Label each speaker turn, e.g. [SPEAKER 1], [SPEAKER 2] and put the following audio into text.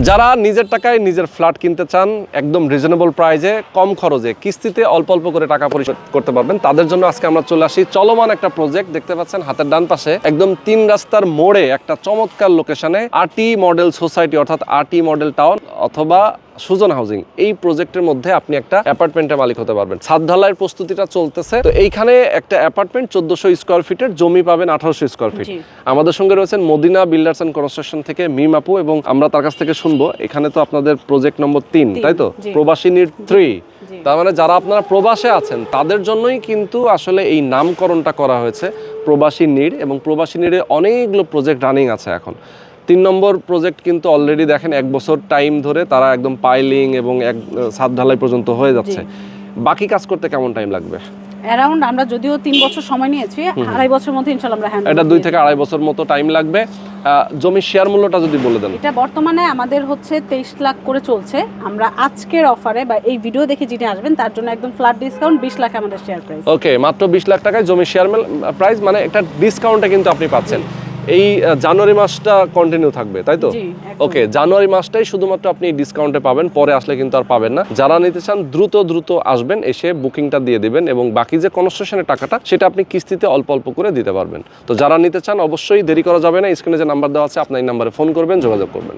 [SPEAKER 1] যারা নিজের টাকায় নিজের ফ্ল্যাট কিনতে চান একদম রিজনেবল প্রাইসে কম খরচে কিস্তিতে অল্প অল্প করে টাকা পরিশোধ করতে পারবেন, তাদের জন্য আজকে আমরা চলে আসি চলমান একটা প্রজেক্ট। দেখতে পাচ্ছেন হাতের ডান পাশে একদম 3 রাস্তার মোড়ে একটা চমৎকার লোকেশনে আরটি মডেল সোসাইটি অর্থাৎ আরটি মডেল টাউন অথবা সুজন হাউজিং, এই প্রজেক্টের মধ্যে আপনি একটা অ্যাপার্টমেন্টের মালিক হতে পারবেন। ছাদ ঢালাইয়ের প্রস্তুতিটা চলতেছে। তো এইখানে একটা অ্যাপার্টমেন্ট 1400 স্কোয়ার ফিটের, জমি পাবেন 1800 স্কোয়ার ফিট। আমাদের সঙ্গে রয়েছেন মদিনা বিল্ডার্স অ্যান্ড কনস্ট্রাকশন থেকে মিম আপু, এবং আমরা তার কাছ থেকে শুনবো এখানে তো আপনাদের প্রজেক্ট নম্বর 3, তাই তো, প্রবাসী নির 3। তার মানে যারা আপনারা প্রবাসে আছেন তাদের জন্যই কিন্তু আসলে এই নামকরণটা করা হয়েছে প্রবাসী নির, এবং প্রবাসী নিরে অনেকগুলো প্রজেক্ট রানিং আছে এখন। 3 নম্বর প্রজেক্ট কিন্তু অলরেডি দেখেন 1 বছর টাইম ধরে তারা একদম পাইলিং এবং ছাদ ঢালাই পর্যন্ত হয়ে যাচ্ছে। বাকি কাজ করতে কেমন টাইম লাগবে?
[SPEAKER 2] অ্যারাউন্ড আমরা যদিও 3 বছর সময় নিয়েছি, 2.5 বছরের মধ্যে ইনশাআল্লাহ আমরা হ্যান্ড
[SPEAKER 1] এটা 2 থেকে 2.5 বছর মতো টাইম লাগবে। জমির শেয়ার মূল্যটা যদি বলে দেন।
[SPEAKER 2] এটা বর্তমানে আমাদের হচ্ছে 23 লাখ করে চলছে। আমরা আজকের অফারে বা এই ভিডিও দেখে যিনি আসবেন তার জন্য একদম ফ্ল্যাট ডিসকাউন্ট 20 লাখ আমাদের শেয়ার প্রাইস।
[SPEAKER 1] ওকে, মাত্র 20 লাখ টাকায় জমির শেয়ার প্রাইস, মানে একটা ডিসকাউন্টে কিন্তু আপনি পাচ্ছেন। এই জানুয়ারি মাসটা কন্টিনিউ থাকবে, তাই তো? ওকে, জানুয়ারি মাসটাই শুধুমাত্র আপনি ডিসকাউন্টে পাবেন, পরে আসলে কিন্তু আর পাবেন না। যারা নিতে চান দ্রুত আসবেন, এসে বুকিংটা দিয়ে দিবেন, এবং বাকি যে কনস্ট্রাকশনের টাকাটা সেটা আপনি কিস্তিতে অল্প অল্প করে দিতে পারবেন। তো যারা নিতে চান অবশ্যই দেরি করা যাবে না, স্ক্রিনে যে নাম্বার দেওয়া আছে আপনি এই নাম্বারে ফোন করবেন, যোগাযোগ করবেন।